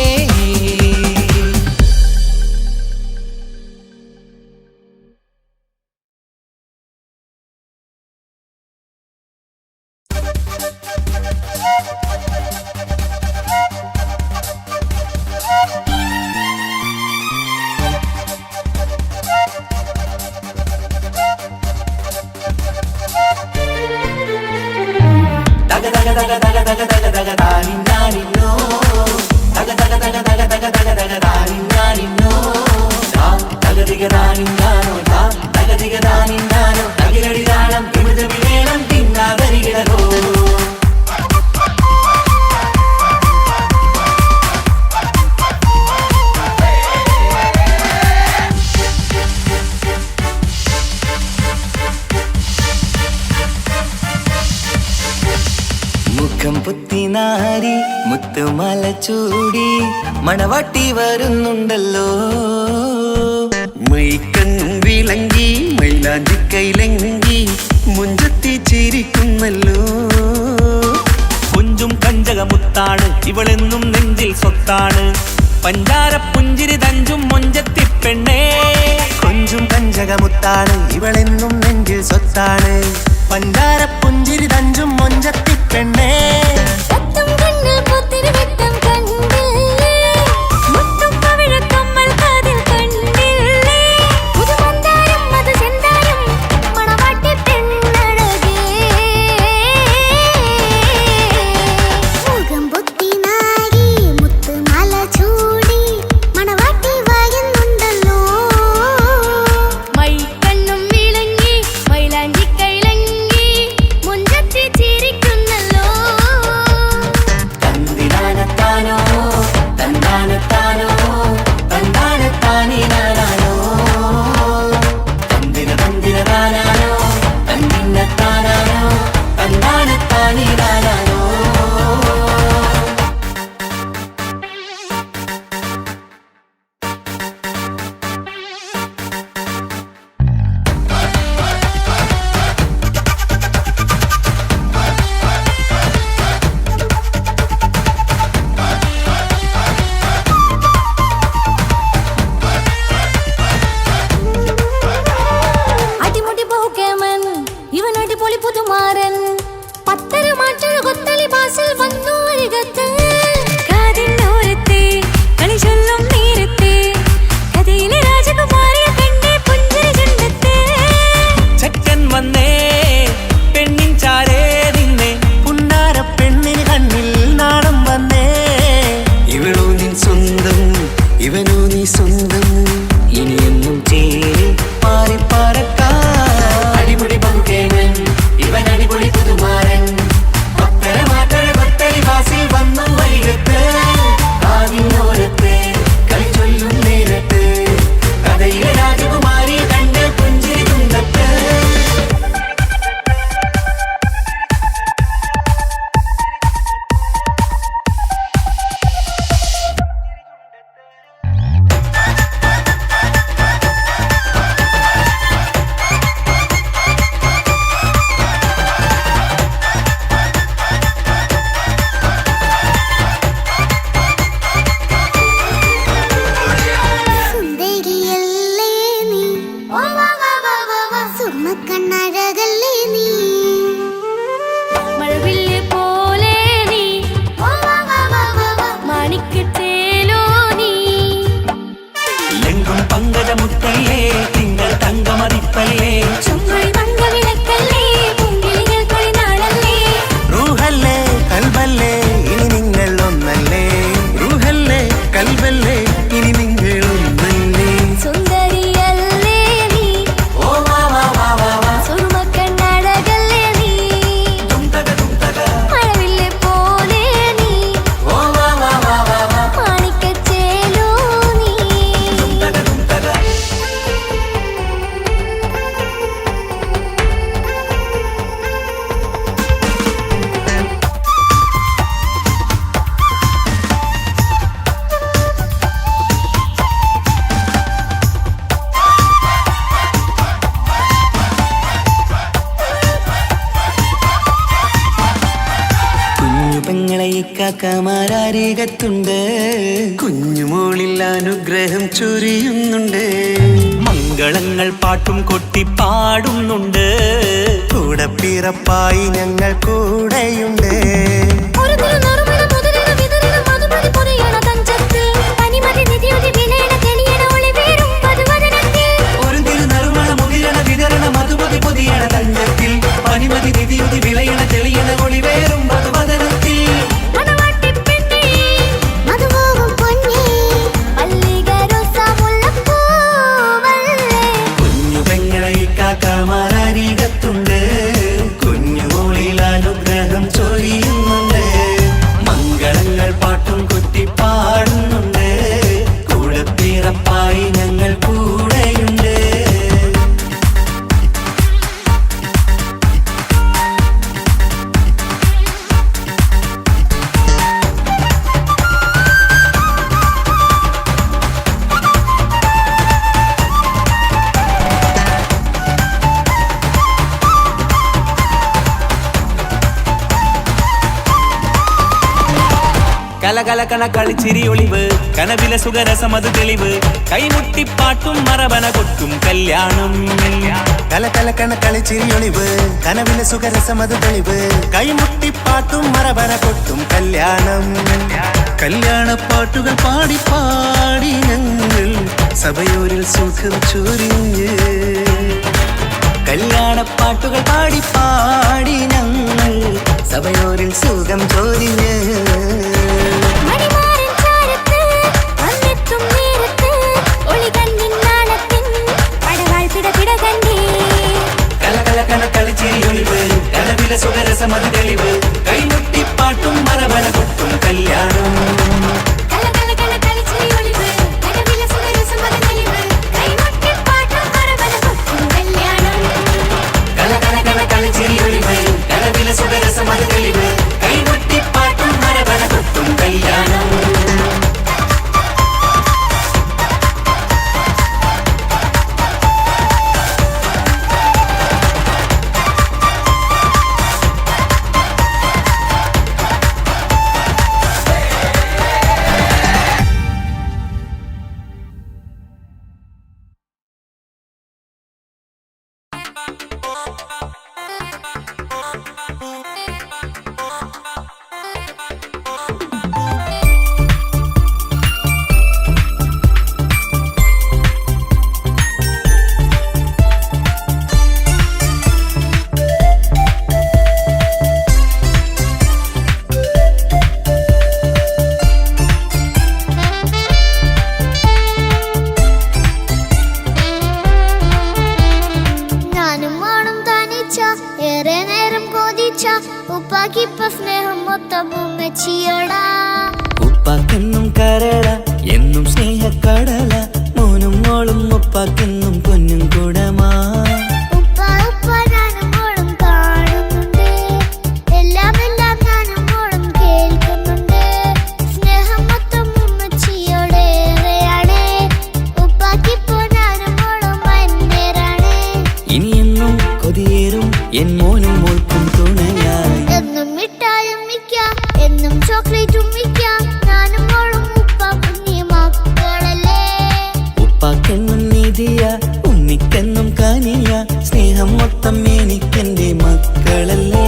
മുഖം പുത്തിനാരി മുത്തുമല ചൂടി മണവാട്ടി വരുന്നുണ്ടല്ലോ
മൈക്കണ്ണും വിളങ്ങി മൈലാഞ്ചി കൈലങ്കി മുഞ്ചത്തി ചിരിക്കുന്നല്ലോ
കുഞ്ചും കഞ്ചകമുത്താണ് ഇവളെന്നും നെഞ്ചിൽ സ്വത്താണ് പഞ്ചാര പുഞ്ചിരി തഞ്ചും മൊഞ്ചത്തി പെണ്ണേ
കൊഞ്ചും കഞ്ചകമുത്താണ് ഇവളെന്നും നെഞ്ചിൽ സ്വത്താണ് പഞ്ചാര പുഞ്ചിരി തഞ്ചും മൊഞ്ചത്തി പെണ്ണേ
സത്തും കണ്ണിൽ പുത്തിരി വെട്ടം കണ്ടില്ലേ മുത്തും പവിഴക്കമ്മൽ കാതിൽ കണ്ടില്ലേ പുതുമന്ദാരം മധു ചെന്താരം മണവാട്ടി പെണ്ണഴകേ മുഖം പൊത്തിനാരി മുത്തുമാല ചൂടി മണവാട്ടി വായുന്നുണ്ടല്ലോ മൈക്കണ്ണും വിളങ്ങി മൈലാഞ്ചി കൈലങ്ങി മുഞ്ചത്തി ചിരിക്കുന്നല്ലോ
പെങ്ങളെ ഇക്കാക്കമാരരികത്തുണ്ട്. കുഞ്ഞുമോളിൽ അനുഗ്രഹം ചൊരിയുന്നുണ്ട്.
മംഗളങ്ങൾ പാട്ടും കൊട്ടി പാടുന്നുണ്ട്.
കൂടെ പിറപ്പായി ഞങ്ങൾ കൂടെയുണ്ട്.
ഒരു തിരുനറുമണ മുതലിട വിതറിട മധുമതി പൊതിയണ തഞ്ചത്തിൽ പനിമതി നിധിയുതി വിലയണ തെളിയണ ഒളിവേറും മധുവദനത്തിൽ.
ഒരു തിരുനറുമണ മുതിരണ വിതരണ മധുമതി പൊതിയണ തഞ്ചത്തിൽ പനിമതി നിധിയുതി വിളയണ തെളിയണ ഒളിവേറും മധുവദനത്തിൽ.
മണവാട്ടിപ്പെണ്ണേ മധുപോകും പൊന്നേ മല്ലിക റോസ മുല്ലപ്പൂവല്ലേ.
കുഞ്ഞു പെങ്ങളെ ഇക്കാക്കമാരരികത്തുണ്ട്. കുഞ്ഞുമോളിൽ അനുഗ്രഹം ചൊരിയുന്നുണ്ട്. മംഗളങ്ങൾ പാട്ടും കൊട്ടി പാടുന്നുണ്ട്. കൂടെ പിറപ്പായി ഞങ്ങൾ കൂടെയുണ്ട്.
കലകലകണ കളിച്ചിരി ഒളിവ് കനവില സുഖരസമത് തെളിവ് കൈമുട്ടിപ്പാട്ടും മറവന കൊട്ടും കല്യാണം.
കലകലക്കണ കളിച്ചിരിയൊളിവ് കനവിലെ സുഖരസമത് തെളിവ് കൈമുട്ടിപ്പാട്ടും മറവന കൊട്ടും കല്യാണം.
കല്യാണപ്പാട്ടുകൾ പാടി പാടി ഞങ്ങൾ സഭയോരിൽ സുഖം ചൊരിഞ്ഞ്. കല്യാണപ്പാട്ടുകൾ പാടി പാടി ഞങ്ങൾ സഭയോരിൽ സുഖം ചൊരിഞ്ഞ്.
മണിമാരൻ ചാരത്ത് വന്നെത്തും നേരത്ത് ഒളികണ്ണിൻ നാളത്തിൻ പടവാൾ പിടപിട കണ്ടേ.
കലകലകണ കളിച്ചിരിയൊളിവ് കനവിലെ സുഖരസമത് തെളിവ് കൈമുട്ടിപ്പാട്ടും മറവന കൊട്ടും കല്യാണം.
കലകലകണ കളിച്ചിരി ഒളിവ് കനവിലെ സുഖരസമത് തെളിവ് കൈമുട്ടിപ്പാട്ടും മറവന കൊട്ടും കല്യാണം.
കലകലകണ കളിച്ചിരിയൊളിവ് കനവിലെ സുഖരസമത് തെളിവ് കൈമുട്ടിപ്പാട്ടും മറവന കൊട്ടും കല്യാണം.
ഞാനും മോളും തനിച്ച ഏറെ നേരം കൊതിച്ച ഉപ്പാക്കിപ്പ സ്നേഹം മൊത്തം ഉമ്മച്ചിയോടാ.
ഉപ്പാക്കെന്നും കരട എന്നും സ്നേഹക്കടല മോനും മോളും ഉപ്പാക്കെന്നും പൊന്നും കുടമാ.
ഉപ്പ ഉപ്പ ഞാനും മോളും കാണുന്നുണ്ട് എല്ലാം എല്ലാം ഞാനും മോളും കേൾക്കുന്നുണ്ട്. സ്നേഹം മൊത്തം ഉമ്മച്ചിയോടേറെയാണ് ഉപ്പാക്കിപ്പോ ഞാനും മോളും അന്യരാണ്.
ഇനിയെന്നും കൊതിയേറും എൻ മോനും മോൾക്കും തുണയായി.
എന്നും മിഠായും മിക്കാം എന്നും ചോക്ലേറ്റും മിക്കാം ഞാനും മോളും ഉപ്പ കുഞ്ഞി മക്കളല്ലേ.
ഉപ്പാക്കെന്നും നീതിയ ഉണ്ണിക്കെന്നും കനിയ സ്നേഹം മൊത്തം എനിക്കെന്റെ മക്കളല്ലേ.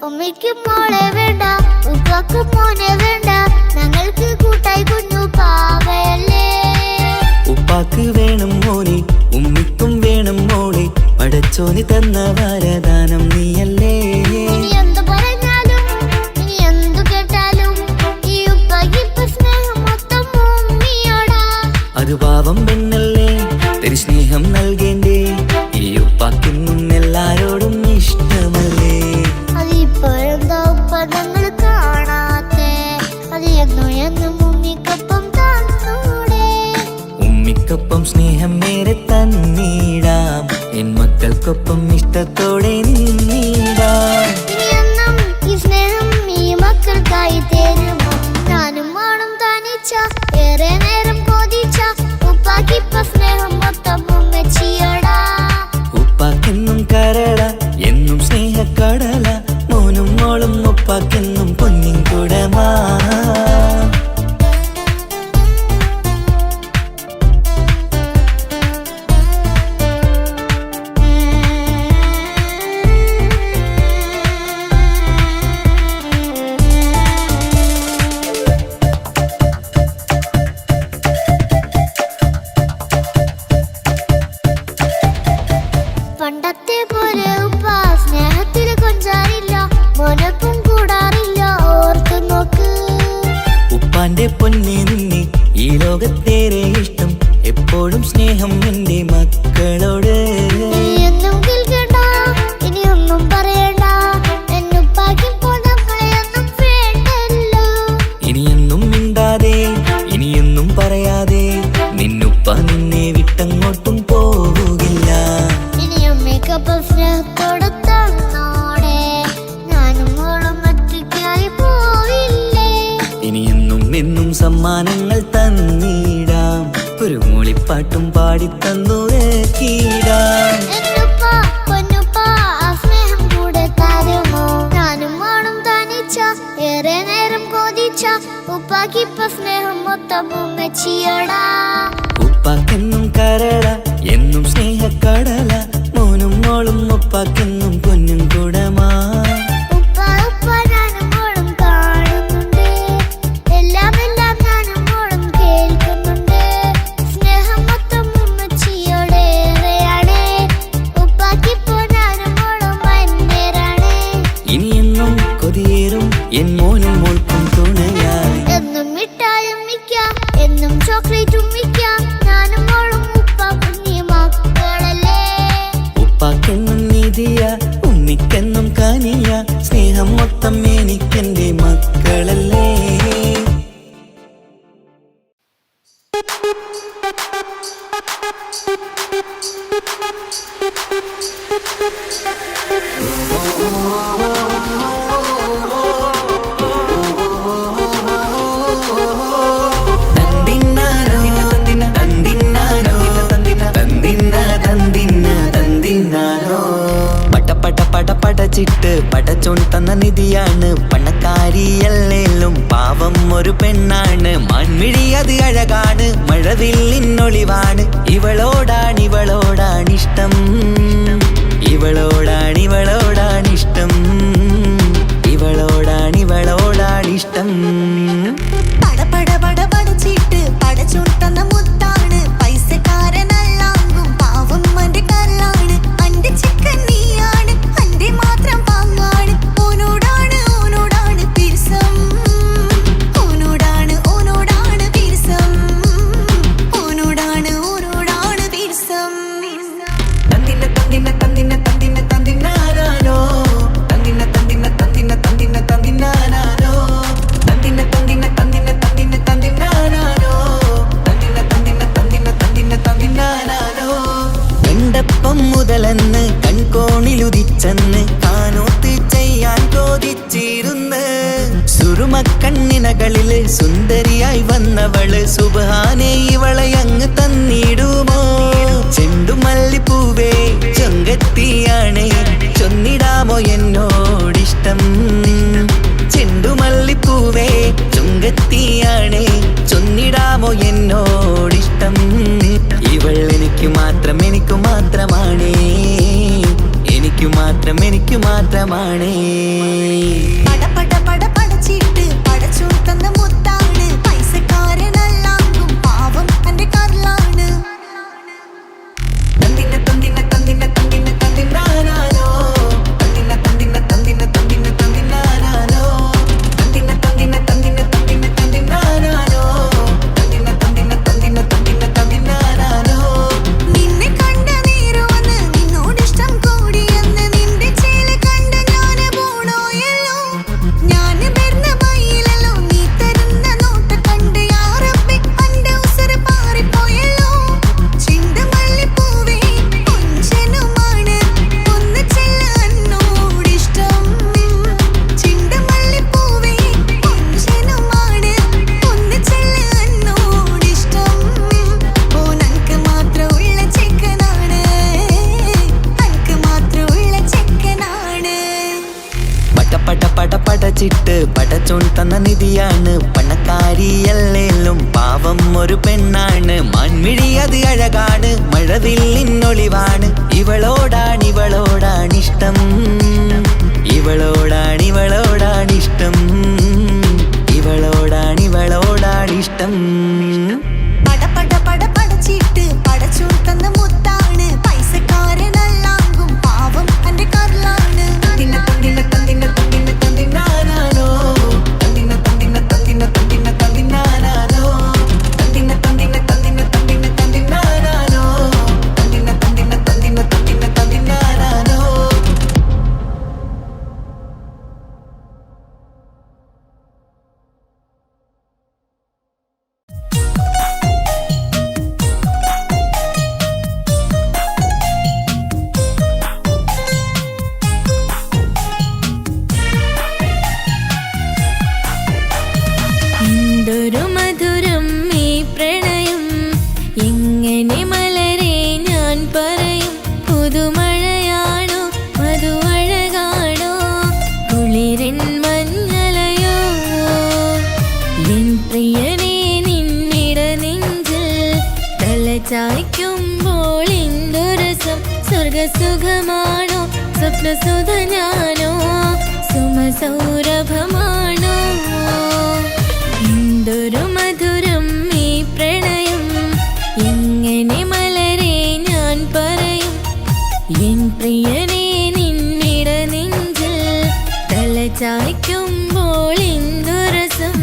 ഉമ്മയ്ക്ക് മോളെ വേണ്ട ഉപ്പാക്ക് മോനെ വേണ്ട ഞങ്ങൾക്ക് കൂട്ടായി കുഞ്ഞു പാവയല്ലേ.
ഉപ്പാക്ക് വേണം മോനെ ഉമ്മിക്കും വേണം മോളെ പടച്ചോന് തന്ന വരദാനം നീയല്ലേ.
ഇനി എന്തു പറഞ്ഞാലും ഇനി എന്തു കേട്ടാലും ഈ ഉപ്പാക്കിപ്പ സ്നേഹം മൊത്തം ഉമ്മിയോടാ.
അത് പാവം പെണ്ണല്ലേ തരി സ്നേഹം നൽകേണ്ടേ. ഈ ഉപ്പാക്കെന്നും എല്ലാരോടും ഇഷ്ടമല്ലേ.
അതിപ്പോഴെന്താ ഉപ്പ ഞങ്ങൾ കാണാത്തെ അത് എന്നും എന്നും ഉമ്മിക്കൊപ്പം തന്നൂടെ.
ഉമ്മിക്കൊപ്പം സ്നേഹം മേരെ തന്ന
മക്കൾക്കൊപ്പം ഇഷ്ടത്തോടെ നിന്നിടാം.
ഇനിയെന്നും ഈ സ്നേഹം ഈ മക്കൾക്കായി തരുമോ? ഞാനും മോളും തനിച്ച ഏറെ നേരം കൊതിച്ച ഉപ്പാക്കിപ്പ സ്നേഹം മൊത്തം ഉമ്മച്ചിയടാ.
ഉപ്പാക്കെന്നും കരള എന്നും സ്നേഹക്കടല, മോനും മോളും ഉപ്പാക്കെന്നും പൊന്നിൻ കുടമാ.
പണ്ടത്തെ പോലെ ഉപ്പ സ്നേഹത്തിൽ കൊഞ്ചാറില്ല, മോനൊപ്പം കൂടാറില്ല, ഓർത്തു നോക്ക്.
ഉപ്പാന്റെ പൊന്നെ നിന്നെ ഈ ലോകത്തേറെ ഇഷ്ടം, എപ്പോഴും സ്നേഹം എന്റെ മക്കളോട്.
എന്നും കേൾക്കണ്ട ഇനിയൊന്നും പറയണ്ട, എന്നുപ്പാക്കിപ്പോൾ നമ്മളെയൊന്നും വേണ്ടല്ലോ.
ഇനിയൊന്നും മിണ്ടാതെ ഇനിയൊന്നും പറയാതെ നിന്നുപ്പ നിന്നെ വിട്ടങ്ങോട്ടും പോവുകില്ല.
ഇനിയും മേക്കപ്പ് സ്നേഹത്തോടെ തന്നോടെ ഞാനും മോളും ഒറ്റയ്ക്കായി പോവില്ലേ.
ഇനിയെന്നും എന്നും സമ്മാനങ്ങൾ തന്നിടാം, ഒരു മൂളിപ്പാട്ടും പാടിത്തന്നുറക്കിടാം.
എന്നുപ്പ പൊന്നുപ്പ ആ സ്നേഹം കൂടെ തരുമോ? ഞാനും മോളും തനിച്ച ഏറെ നേരം കൊതിച്ച ഉപ്പാക്കിപ്പ സ്നേഹം മൊത്തം ഉമ്മച്ചിയടാ.
ഉപ്പാക്കെന്നും കരള എന്നും സ്നേഹക്കടല, മോനും മോളും ഉപ്പാക്കെന്നും പൊന്നും കുടമാ.
ഉപ്പ ഉപ്പ ഞാനും മോളും കാണുന്നുണ്ട്, എല്ലാം എല്ലാം ഞാനും മോളും കേൾക്കുന്നുണ്ട്. സ്നേഹം മൊത്തം ഉമ്മച്ചിയോടേറെയാണ്, ഉപ്പാക്കിപ്പോ ഞാനും മോളും അന്യരാണ്.
ഇനിയെന്നും കൊതിയേറും എൻ മോനും മോൾക്കും തുണയായി.
എന്നും മിഠായും മിക്കാം, എന്നും ചോക്ലേറ്റും മിക്കാം, ഞാനും മോളും ഉപ്പ കുഞ്ഞി മക്കളല്ലേ.
ഉപ്പാക്കെന്നും നിധിയ ഉണ്ണിക്കെന്നും കനിയ, സ്നേഹം മൊത്തം എനിക്കെന്റെ മക്കളല്ലേ. പടച്ചിട്ട് പടച്ചോൻ തന്ന നിധിയാണ്, പണക്കാരിയല്ലേലും പാവം ഒരു പെണ്ണാണ്. മാൻമിഴി അത് അഴകാണ്, മഴവില്ലിന്നൊളിവാണ്, ഇവളോടാണിഷ്ടം, ഇവളോടാണിഷ്ടം, ഇവളോടാണിഷ്ടം.
പടച്ചിട്ട് പടച്ചോൻ തന്ന മുത്താണ്, പൈസക്കാരനല്ലാങ്കും പാവം അന്റെ കല്ലാണ്. അന്റെ ചിക്കൻ നീയാണ്, അന്റെ മാത്രം പാങ്ങാണ്, ഓനോടാണ് പിരിസം, ഓനോടാണ് പിരിസം, ഓനോടാണ് പിരിസം.
തന്തിന തന്തിന തന്തിന തന്തിന തന്തിനാരോ, തന്തിന തന്തിന തന്തിന തന്തിന തന്തിനാരോ, തന്തിന തന്തിന തന്തിന തന്തിന തന്തിനാരോ, തന്തിന തന്തിന തന്തിന തന്തിന തന്തിനാരോ. കണ്ടപ്പം മുതലെന്ന് കൺകോണിലുദിച്ചെന്ന് കാനോത്ത് ചെയ്യാൻ ചോദിച്ചിരുന്ന്, സുറുമക്കണ്ണിനകളില് സുന്ദരിയായി വന്നവള് സുബ്ഹാനേ ഇവളെ അങ്ങ് തന്നിടുമോ? ചെണ്ടുമല്ലിപ്പൂവേ ചൊങ്കത്തിയാണ്, ചൊന്നിടാമോ എന്നോടിഷ്ടം? ചെണ്ടുമല്ലിപ്പൂവേ ചൊങ്കത്തിയാണ്, ചൊന്നിടാമോ എന്നോടിഷ്ടം? ഇവൾ എനിക്ക് മാത്രം മാത്രമാണേ, എനിക്ക് മാത്രമാണേ.
പടച്ചിട്ട് പടച്ചോൻ തന്ന മുത്താണ്, പൈസക്കാരനല്ലാങ്കും പാവം അന്റെ കല്ലാണ്.
തന്തിന തന്തിന തന്തിന തന്തിന തന്തിനാരോ, തന്തിന തന്തിന തന്തിന തന്തിന തന്തിനാരോ, തന്തിന തന്തിന തന്തിന തന്തിന തന്തിനാരോ, തന്തിന തന്തിന തന്തിന തന്തിന തന്തിനാരോ.
നിന്നെ കണ്ട നേരമെന്ന് നിന്നോടിഷ്ടം കൂടിയെന്ന്, നിന്റെ ചേല കണ്ട ഞാന് പോണോയല്ലോ.
പടച്ചോൻ തന്ന നിധിയാണ് പണക്കാരിയല്ലേലും പാവം ഒരു പെണ്ണാണ് മാൻമിഴി അത് അഴകാണ് മഴവില്ലിന്നൊളിവാണ് ഇവളോടാണിഷ്ടം ഇവളോടാണിഷ്ടം ഇവളോടാണിഷ്ടം
പട പട പട പടച്ചിട്ട് പടച്ചോൻ തന്ന മുത്താണ് പൈസക്കാരനല്ലാങ്കും പാവം അന്റെ കർലാണ്
തന്തിന തന്തിന തന്തിന തന്തിന തന്തിനാനാനോ തന്തിന തന്തിന തന്തിന തന്തിന തന്തിനാനാനോ തന്തിന തന്തിന തന്തിന തന്തിന തന്തിനാനാനോ തന്തിന തന്തിന തന്തിന തന്തിന തന്തിനാനാനോ
എന്തൊരു മധുരം ഈ പ്രണയം എങ്ങനെ മലരെ ഞാൻ പറയും പുതുമഴയാണോ മധുവഴകാണോ കുളിരൻ മഞ്ഞളയോ എൻ പ്രിയനെ നിന്നിട നെഞ്ചിൽ തലചായ്ക്കുമ്പോൾ എന്തൊരസം സ്വർഗസുഖമാണോ സ്വപ്നസുധ ഞാനോ സുമസൗരഭമാണോ എന്തൊരു മധുരം ഈ പ്രണയം എങ്ങനെ മലരെ ഞാൻ പറയും എൻ പ്രിയനെ നിന്നിട നെഞ്ചിൽ തലചായ്ക്കുമ്പോൾ എന്തൊരസം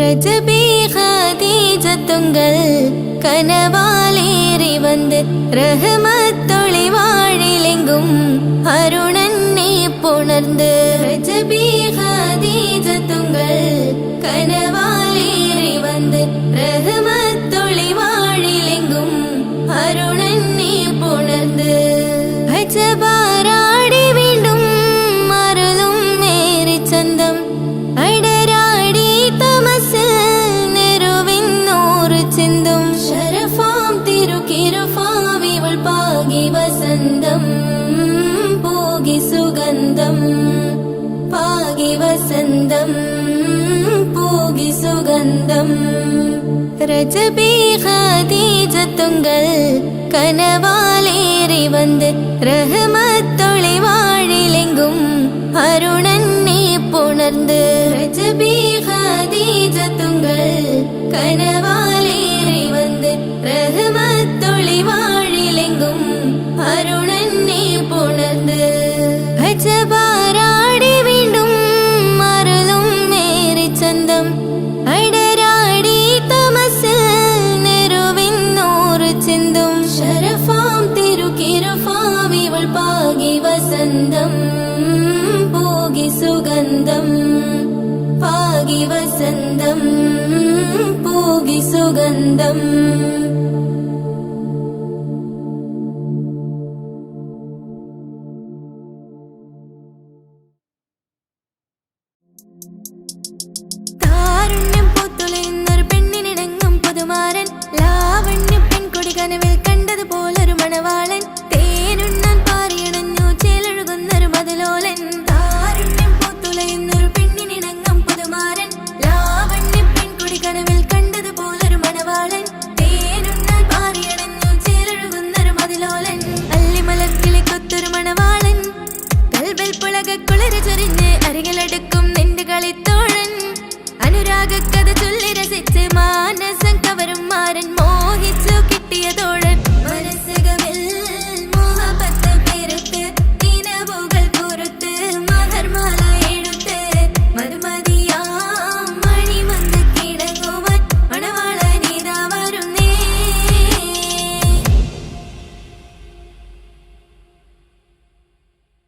ரஜபி ஹதீஜத்துங்கள் கனவாலேறி வந்து ரஹமத்தொளி வாழிலெங்கும் அருணன்னே புணர்ந்து ரஜபி ஹதீஜத்துங்கள் கனவாலேறி வந்து ரஹமத்தொளி வாழிலெங்கும் அருணன்னே புணர்ந்து அஜபாராடி வீண்டும் அருளும் மேரி சந்தம் அடராடி தமசு நெருவின் நூறு சிந்தும் ஷரஃபாம் திருக்கிருஃபாம் இவள் பாகி வசந்தம் போகி சுகந்தம் பாகி வசந்தம் போகி சுகந்தம் ரஜபி ஹதீஜத்துங்கள் கனவாலேறி வந்து ரஹமத்தொளி வாழிலெங்கும் அருணன்னே புணர்ந்து ரஜபி ஹதீஜத்துங்கள் கனவாலேறி வந்து ரஹமத்தொளி வாழிலெங்கும் அருணன்னே புணர்ந்து அஜபாராடி வீண்டும் அருளும் மேரி சந்தம் அடராடி தமசு நெருவின் நூறு சிந்தும் ஷரஃபாம் திருக்கிருஃபாம் இவள் பாகி வசந்தம் போகி சுகந்தம் பாகி வசந்தம் போகி சுகந்தம் താരുണ്യം പൂത്തുലയുന്നൊരു പെണ്ണിനിണങ്ങും പുതുമാരൻ ലാവണ്യ പെൺകൊടി കനവിൽ കണ്ടതുപോലൊരു മണവാളൻ തേനുണ്ണാൻ പാറിയണഞ്ഞു ചേലൊഴുകുന്നൊരു മതിലോലൻ താരുണ്യം പൂത്തുലയുന്നൊരു പെണ്ണിനിണങ്ങും പുതുമാരൻ ലാവണ്യ പെൺകൊടി കനവിൽ കണ്ടതുപോലൊരു മണവാളൻ തേനുണ്ണാൻ പാറിയണഞ്ഞു ചേലൊഴുകുന്നൊരു മതിലോലൻ അല്ലിമലർക്കിളി കൊത്തൊരു മണവാളൻ കൽബിൽ പുളകുളിര് ചൊരിഞ്ഞ് അരികിലടുക്കും നിന്റെ കളിത്തോഴൻ അനുരാഗ കഥ ചൊല്ലി രസിച്ച് മാനസം കവരും മാരൻ മോഹിച്ചു കിട്ടിയതോടെ